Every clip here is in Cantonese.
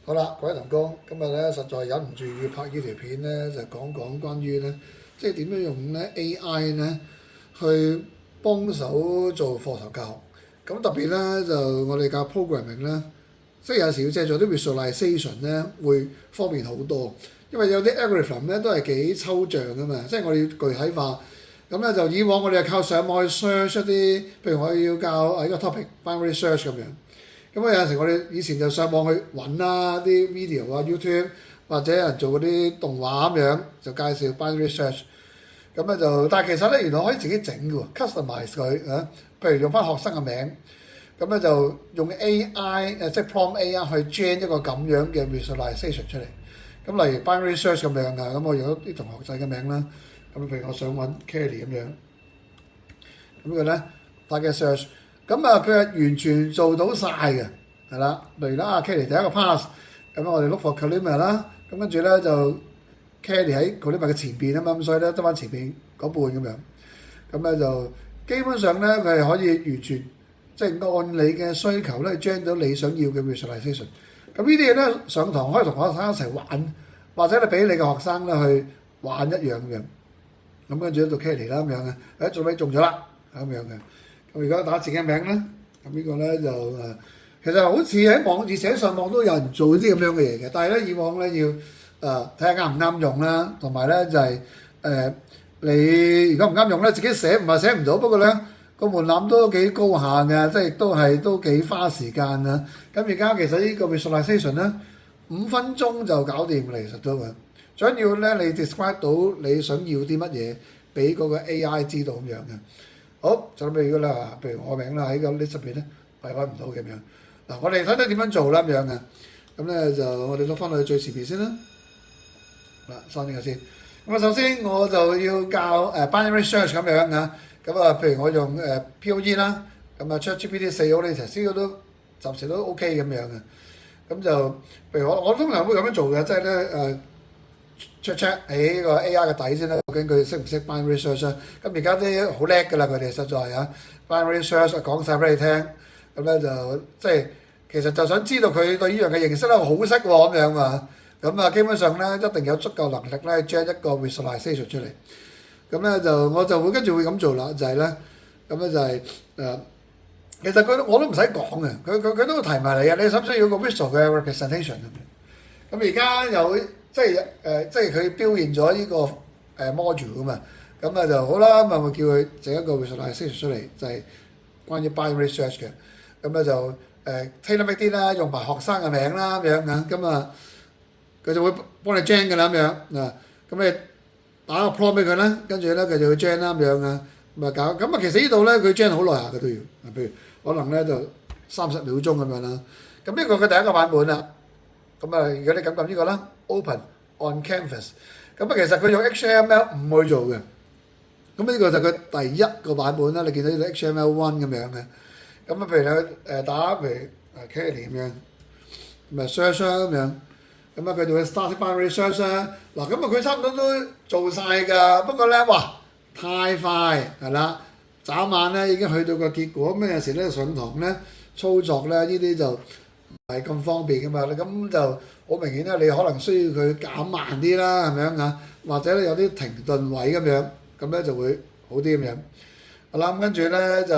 好啦，各位同工，今日咧實在忍唔住要拍呢條片咧，就講講關於咧，即係點樣用咧 AI 咧去幫手做課堂教學。咁特別咧就我哋教 programming 咧，即係有時要借助啲 visualization 咧，會方便好多。因為有啲 algorithm 咧都係幾抽象噶嘛，即係我哋要具體化。咁咧就以往我哋係靠上網去 search 一啲，譬如我要教呢個 topic binary search 咁樣。咁有陣時我哋以前就上網去揾啦啲 video 啊 YouTube 或者有人做嗰啲動畫咁樣就介紹 binary search。咁咧就但係其實咧原來可以自己整嘅喎 customize 佢啊，譬如用翻學生嘅名，咁咧就用 AI 即係 prompt AI 去 gen 一個咁樣嘅 visualization 出嚟。咁例如 binary search 咁樣啊，咁我用咗啲同學仔嘅名啦，咁譬如我想揾 Kelly 咁樣，咁佢咧打嘅 search。咁啊，佢係完全做到晒嘅，係啦。例如啦，Kelly 第一個 pass，咁我哋 look for Kalima 啦，咁跟住咧就 Kelly 喺 Kalima 嘅前邊啊嘛，咁所以咧得翻前邊嗰半咁樣。咁咧就基本上咧，佢係可以完全即係按你嘅需求咧 gen 到你想要嘅 visualization。咁呢啲嘢咧上堂可以同學生一齊玩，或者你俾你嘅學生咧去玩一樣嘅。咁跟住到 Kelly 啦咁樣嘅，做尾中咗啦咁樣嘅。咁而家打自己嘅名咧，咁呢個咧就其實好似喺網頁寫上網都有人做啲咁樣嘅嘢嘅，但係咧以往咧要睇下啱唔啱用啦，同埋咧就係你如果唔啱用咧，自己寫唔係寫唔到，不過咧個門檻都幾高下嘅，即係都幾花時間啊。咁而家其實呢個 visualization 咧5分鐘就搞掂啦，其實都係。最緊要咧你 describe 到你想要啲乜嘢，俾嗰個 AI 知道咁樣嘅。好，就譬如啦，譬如我名啦喺個 list 入邊咧，係揾唔到咁樣。嗱，我哋睇睇點樣做啦咁樣嘅。咁咧就我哋攞翻去最前邊先啦。嗱，刪呢個先。咁啊，首先我就要教binary search 咁樣啊。咁啊，譬如我用POE 啦，咁啊 ChatGPT 4我哋其實都暫時都 OK 咁樣嘅。咁就譬如我通常會咁樣做嘅，即係咧check 喺個 AI 嘅底先啦，究竟佢識唔識 binary search 啊？咁而家啲好叻㗎啦，佢哋實在啊 binary search 講晒俾你聽，咁咧就即係其實就想知道佢對呢樣嘅認識咧，好識喎咁樣啊，咁啊基本上咧一定有足夠能力咧將一個 visualization 出嚟，咁咧就我就會跟住會咁做啦，就係咧咁咧就係其實我都唔使講嘅，佢都會提埋你啊，你使唔需要個 visual 嘅 representation 咁樣？咁而家有即係佢標現咗呢個module 噶嘛，咁啊就好啦，咁啊會叫佢整一個 visualization 出嚟，就係關於 binary search 嘅，咁咧就tailor make 啲啦，用埋學生嘅名啦咁樣啊，咁啊佢就會幫你 gen 㗎啦咁樣啊，咁你打個 prompt 俾佢啦，跟住咧佢就會 gen 啦咁樣啊，咁啊搞，咁啊其實呢度咧佢 gen 好耐下嘅都要，譬如可能咧就30秒鐘咁樣啦，咁呢個佢第一個版本啦。咁啊，如果你撳呢個啦 ，Open on Canvas，咁啊，其實佢用 HTML5去做嘅，咁呢個就佢第一個版本啦。你見到呢個 HTML1 咁樣嘅，咁啊，譬如你打譬如Kelly 咁樣，咁啊 search 啦咁樣，咁啊佢就會 start binary search 啦。嗱，咁啊佢差唔多都做晒㗎，不過咧，哇，太快係啦，眨眼咧已經去到個結果。咁有時咧上堂咧操作咧呢啲就唔係咁方便㗎嘛，咁就好明顯啦。你可能需要佢減慢啲啦，係咪啊？或者咧有啲停頓位咁樣，咁咧就會好啲咁樣。好啦，咁跟住咧就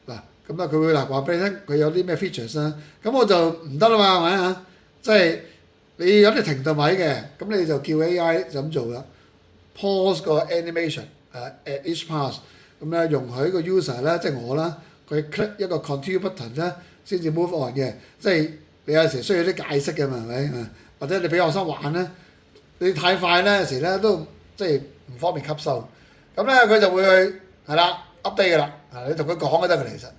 嗱，咁啊佢會話俾你聽，佢有啲咩 features 啦。咁我就唔得啦嘛，係咪啊？即係你有啲停頓位嘅，咁你就叫 AI 就咁做啦。Pause 個 animation at each pass，咁咧容許個 user 咧，即係我啦，佢 click 一個 continue button 咧。先至 move on 嘅，即係你有時需要啲解釋嘅嘛，係咪啊？或者你俾學生玩咧，你太快咧，有時咧都即係唔方便吸收。咁咧佢就會去係啦 update 嘅啦，你同佢講就得嘅其實，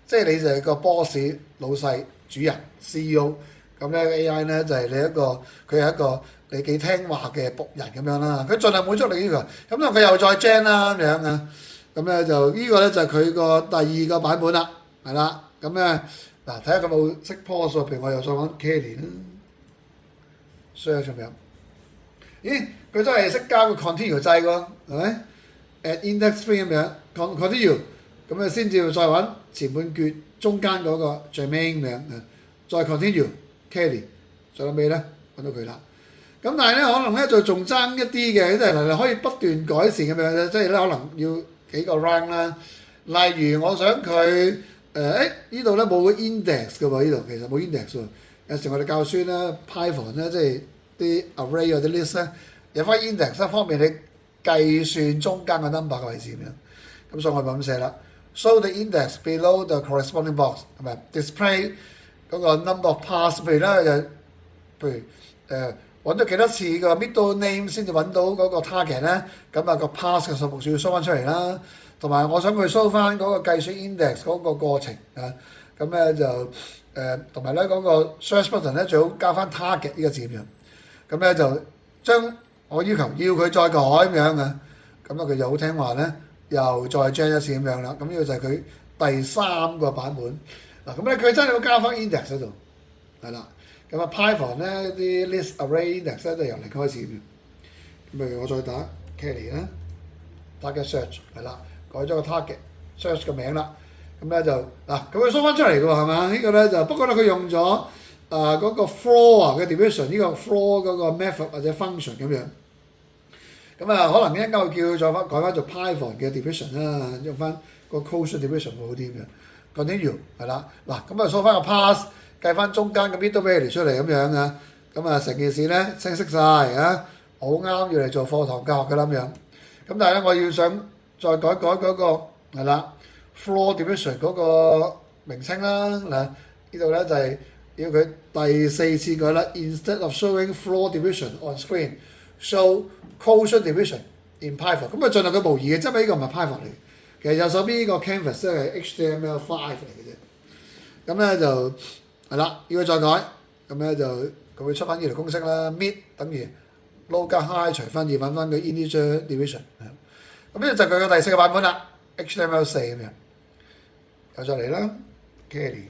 即係你就係個 boss 老細主人 CEO，咁咧 AI 咧就係你一個佢係一個你幾聽話嘅僕人咁樣啦，佢盡量滿足你呢個，咁佢又再 gen 啦咁樣啊，咁咧就呢個咧就係佢個第二個版本啦，係啦。咁咧嗱，睇下佢冇識 pause 喎，譬如我又再揾 Kelly 啦 ，search 咁樣，咦，佢真係識加個 continue 掣喎，係咪 ？at index 3咁樣 continue，咁啊先至再揾前半橛中間嗰個最尾咁樣，再 continue Kelly，最後尾咧揾到佢啦。咁但係咧可能咧就仲爭一啲嘅，即係嗱你可以不斷改善咁樣啫，即係咧可能要幾個 round 啦。例如我想佢呢度咧冇個 index 嘅喎，呢度其實冇 index 喎。有時我哋教書咧 Python 咧即係啲 array 或者 list 咧有翻 index 方面你計算中間嘅 number 嘅位置咁樣。咁所以我咪咁寫啦。Show the index below the corresponding box 係咪 display 嗰個 number of pass， 譬如咧譬如揾咗幾多次個 middle name 先至揾到嗰個 target 咧，咁啊個 pass 嘅數目就要 show 翻出嚟啦。同埋我想佢 show 翻嗰個計算 index 嗰個過程啊，咁咧就同埋咧嗰個 search button 咧最好加翻 target 呢個字咁樣。咁咧就將我要求要佢再改咁樣嘅，咁啊佢就好聽話咧，又再將一次咁樣啦。咁呢個就係佢第3個版本。嗱咁咧佢真係要加翻 index 喺度，係啦。咁啊 Python 咧啲 list array index 咧都係由零開始嘅。咁譬如我再打 Kelly 啦 ，target search 係啦，改咗個 target search 嘅名啦。咁咧就嗱，咁佢 show 翻出嚟嘅喎，係嘛？呢個咧就不過咧佢用咗嗰個 floor 嘅 division 呢個 floor 嗰個 method 或者 function 咁樣。咁啊可能一陣間會叫佢再改翻做 Python 嘅 division 啦，用翻個 quotient division 會好啲嘅。continue 係啦，嗱咁啊 show 翻個 pass。計翻中間嘅 middle value 出嚟咁樣啊，咁啊成件事咧清晰晒啊，好啱要嚟做課堂教學嘅啦咁樣。咁但係咧我要想再改嗰個係啦 floor division 嗰個名稱啦，嗱呢度咧就係要佢第4次改啦 ，instead of showing floor division on screen，show quotient division in Python。咁啊盡量佢模擬嘅，即係呢個唔係 Python 嚟嘅，其實右手邊呢個 canvas 咧係 HTML5 嚟嘅啫。咁咧就係啦，要佢再改，咁咧就佢會出翻呢條公式啦。mid 等於 low 加 high 除分，要揾翻個 integer division。咁呢就係佢嘅第4個版本啦 ，HTML4 咁樣。又再嚟啦 ，Kelly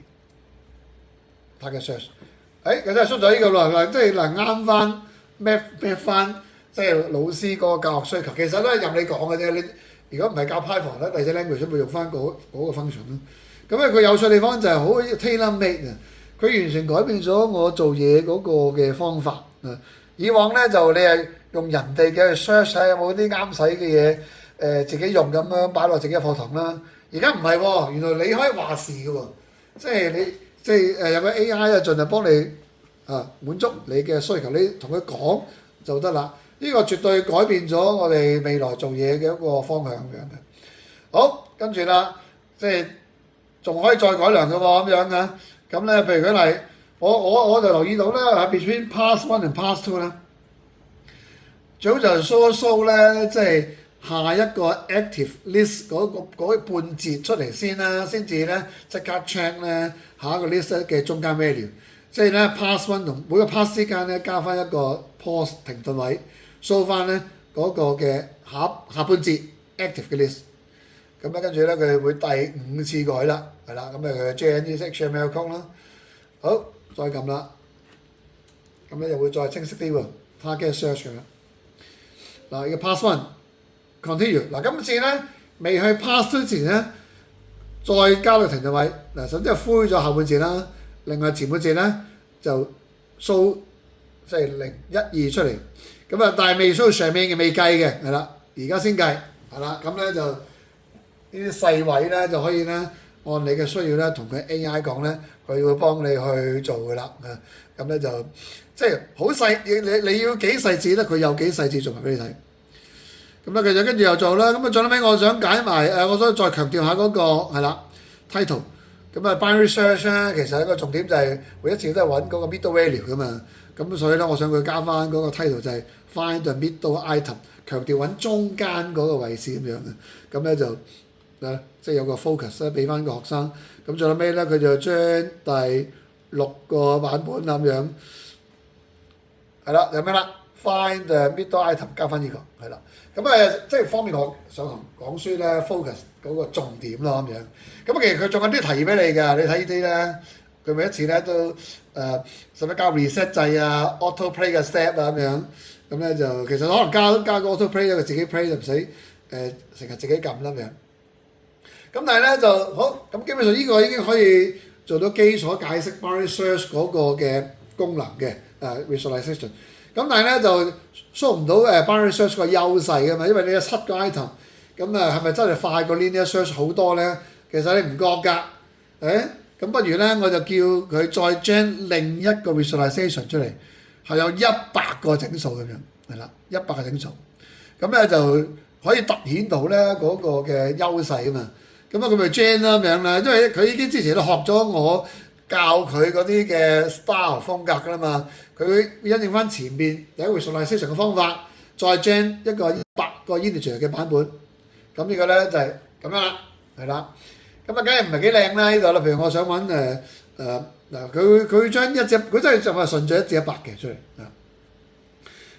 target search，佢真係出咗呢個啦，即係嗱啱翻 map 翻，即係老師嗰個教學需求。其實都係任你講嘅啫，你如果唔係教 Python 咧，第二隻 language 咪用翻嗰個 function 咯。咁咧佢有趣地方就係好 tailor made 啊！佢完全改變咗我做嘢嗰個嘅方法啊！以往咧就你係用人哋嘅去 search 下有冇啲啱使嘅嘢，自己用咁樣擺落自己嘅課堂啦。而家唔係喎，原來你可以話事嘅喎，即係你即係有個 AI 啊，盡量幫你滿足你嘅需求，你同佢講就得啦。呢個絕對改變咗我哋未來做嘢嘅一個方向咁樣嘅。好，跟住啦，即係仲可以再改良嘅喎咁樣嘅。咁咧，譬如舉例，我就留意到咧，between pass one and pass two 咧，最好就 show 一 show 咧，即係下一個 active list 嗰半節出嚟先啦，先至咧即刻 check 咧下一個 list 嘅中間 value，即係咧 pass one 同每個 pass 之間咧加翻一個 pause 停頓位 ，show 翻咧嗰個嘅下半節 active 嘅 list。咁咧跟住咧佢會第5次改啦，係啦，咁佢 JND-HTML code 啦，好，再撳啦，咁咧就會再清晰啲喎 ，target search 咁樣。嗱，要 pass one，continue。嗱，今次咧未去 pass two 之前咧，再加個停頓位。嗱，首先係灰咗下半節啦，另外前半節咧就 show 即係0、1、2出嚟。咁啊，但係未 show 上面嘅未計嘅，係啦，而家先計，係啦，咁咧就。呢啲細位咧就可以咧按你嘅需要咧同佢 AI 講咧，佢會幫你去做㗎啦。咁咧就即係好細，你要幾細緻咧，佢有幾細緻做埋俾你睇。咁咧佢就跟住又做啦。咁啊最尾我想解埋我想再強調下嗰個係啦 title。咁啊 binary search 咧其實一個重點就係每一次都係揾嗰個 middle value 㗎嘛。咁所以咧我想佢加翻嗰個 title 就係 find the middle item， 強調揾中間嗰個位置咁樣嘅。咁咧就即係有個 focus 咧，俾翻個學生。咁最後尾咧，佢就將第6個版本咁樣，係啦，有咩啦 ？Find the middle item 加翻呢個，係啦。咁即係方便我上堂講書咧 focus 嗰個重點咯咁樣。咁其實佢仲有啲提議俾你㗎，你睇呢啲咧，佢每一次咧都使乜加 reset 掣啊、auto play 嘅 step 啊咁樣。咁咧就其實可能加個 auto play 咧，佢自己 play 就唔使成日自己撳啦咁樣。咁但係咧就好，咁基本上呢個已經可以做到基礎解釋 binary search 嗰個嘅功能嘅， visualization。咁但係咧就 show 唔到binary search 個優勢㗎嘛，因為你有7個 item，咁係咪真係快過 linear search 好多咧？其實你唔覺㗎，咁不如咧我就叫佢再 gen 另一個 visualization 出嚟，係有100個整數咁樣，係啦，100個整數，咁咧就可以突顯到咧嗰個嘅優勢啊嘛。咁佢咪 gen 啦咁樣啦，因為佢已經之前都學咗我教佢嗰啲嘅 style 風格㗎啦嘛，佢會因應翻前面第一個 visualization 嘅方法，再 gen 一個100個 integer 嘅版本，咁呢個咧就係咁樣啦，係啦。咁梗係唔係幾靚啦呢度啦？譬如我想揾嗱，佢將一隻佢真係就係順序1至100嘅出嚟啊。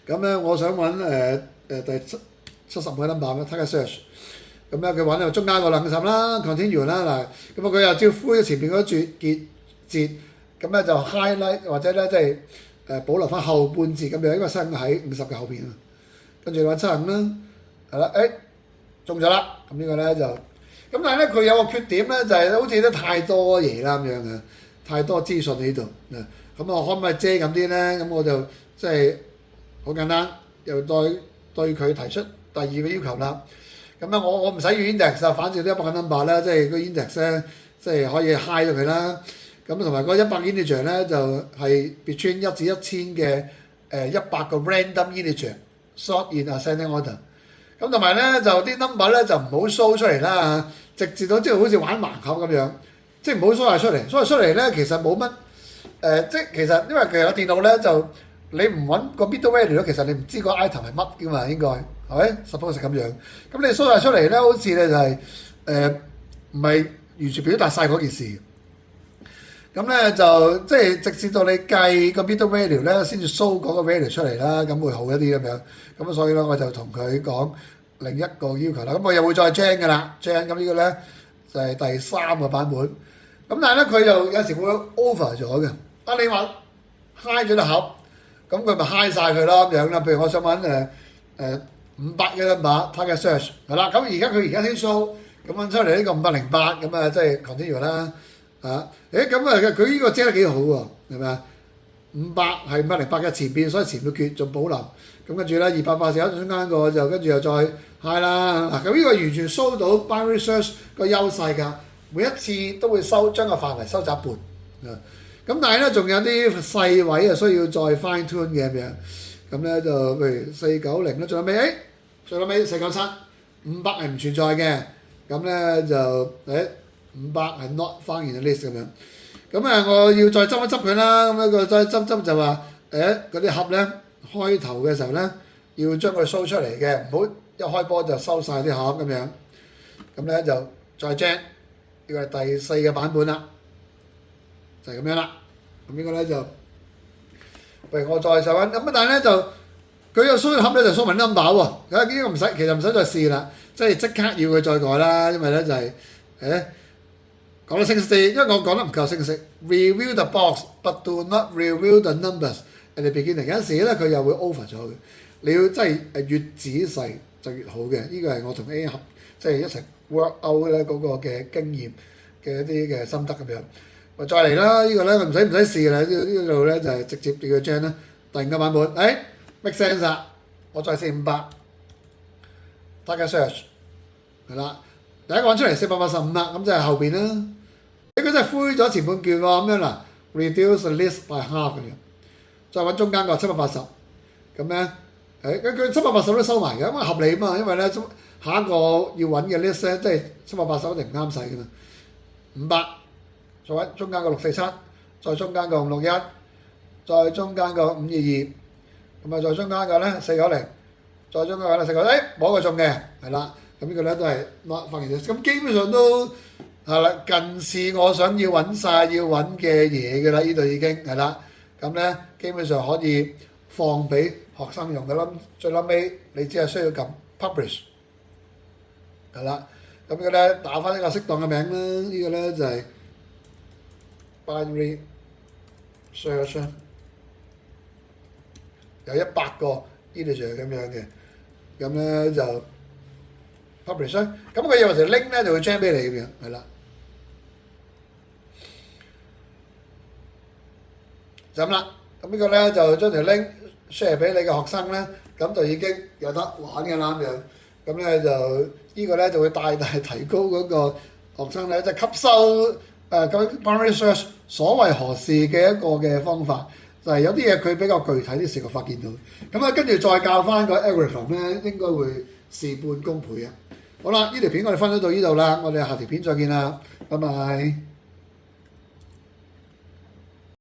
咁咧我想揾第70個 number 咧，睇下 search。咁咧佢揾到中間個20啦 ，continue 啦嗱。咁佢又招呼咗前邊嗰節，咁咧就 highlight 或者咧即係保留翻後半節咁樣，因為生喺50嘅後邊啊。跟住揾75啦，係啦，中咗啦。咁呢個咧就咁，但係咧佢有個缺點咧，就係好似都太多嘢啦咁樣嘅，太多資訊喺呢度啊。咁我可唔可以遮咁啲咧？咁我就即係好簡單，又對佢提出第二個要求啦。咁啊，我唔使要 index 啊，反正都100個 number 啦，即係個 index 咧，即係可以 high 咗佢啦。咁同埋嗰100 integer 咧，就係 between 1至1000嘅100個 random integer sort in ascending order。咁同埋咧就啲 number 咧就唔好 show 出嚟啦，直接到即係好似玩盲盒咁樣，即係唔好 show 晒出嚟。show 出嚟咧其實冇乜即係其實因為其實個電腦咧就你唔揾個 middle value 咧，其實你唔知個 item 係乜㗎嘛，應該係咪？suppose 係咁樣。咁你 show 晒出嚟咧，好似咧就係唔係完全表達晒嗰件事。咁咧就即係直至到你計個 middle value 咧，先至 show 嗰個 value 出嚟啦，咁會好一啲咁樣。咁所以咧我就同佢講另一個要求啦。咁我又會再 gen 㗎啦，gen 咁呢個咧就係第3個版本。咁但係咧佢就有時會 over 咗嘅。你話 high 咗粒盒，咁佢咪 high 晒佢咯咁樣啦。譬如我想揾500嘅 number target search 係啦。咁而家先 show，咁揾出嚟呢個508，咁啊即係 continue 啦。咁佢呢個遮得幾好喎，係咪啊？500係508嘅前邊，所以前面缺仲保留。咁跟住咧281中間個就跟住又再 high 啦。嗱，咁呢個完全 show 到 binary search 個優勢㗎，每一次都會將個範圍收窄一半。咁但係咧仲有啲細位啊需要再 fine tune 嘅咁樣。咁咧就譬如490咧，最後尾497，500係唔存在嘅。咁咧就500係 not found in the list 咁樣。咁我要再執一執佢啦。咁一個再執就話嗰啲盒咧開頭嘅時候咧要將佢 show 出嚟嘅，唔好一開波就收晒啲盒咁樣。咁咧就再 gen，呢個係第4個版本啦，就係咁樣啦。咁呢個咧就譬如我再試揾咁，但係咧就佢個 show 盒咧就 show 埋 number 喎。呢個唔使，其實唔使再試啦，即係即刻要佢再改啦，因為咧就係講得清晰啲，因為我講得唔夠清晰。Review the box but do not reveal the numbers at the beginning。有陣時咧佢又會 over 咗嘅，你要真係越仔細就越好嘅。呢個係我同 A 合即係一齊 work out 咧嗰個嘅經驗嘅一啲嘅心得咁樣。咪再嚟啦，呢個咧唔使試啦，呢度咧就係直接叫佢 gen 啦。第2個版本，make sense 啦，我再試500 target search 係啦，第一個揾出嚟485啦，咁就係後邊啦。佢真係灰咗前半段喎，咁樣嗱 ，reduce the list by half 咁樣，再揾中間個780，咁咧佢780都收埋嘅，咁合理啊嘛，因為咧下一個要揾嘅 list 咧，即係780一定唔啱使嘅嘛。500，再揾中間個647，再中間個561，再中間個522，咁啊再中間個咧490，再中間個咧490，冇一個中嘅，係啦，咁呢個咧都係發現咗，咁基本上都。係啦，近似我想要揾晒要揾嘅嘢嘅啦，呢度已經係啦，咁咧基本上可以放俾學生用嘅啦。最撚尾你只係需要撳 publish 係啦，咁呢個咧打翻一個適當嘅名啦。呢個咧就係 binary search，有100個 integer 咁樣嘅，咁咧就 publish，咁佢有時 link 咧就會 send 俾你咁樣，係啦。就咁啦，咁呢個咧就將條 link share 俾你嘅學生咧，咁就已經有得玩嘅啦咁樣。咁咧就呢個咧就會大大提高嗰個學生咧即係吸收咁 primary research 所謂何事嘅一個嘅方法，就係有啲嘢佢比較具體啲試過發現到。咁啊跟住再教翻個 algorithm 咧，應該會事半功倍啊！好啦，呢條片我哋分享到呢度啦，我哋下條片再見啦，拜拜。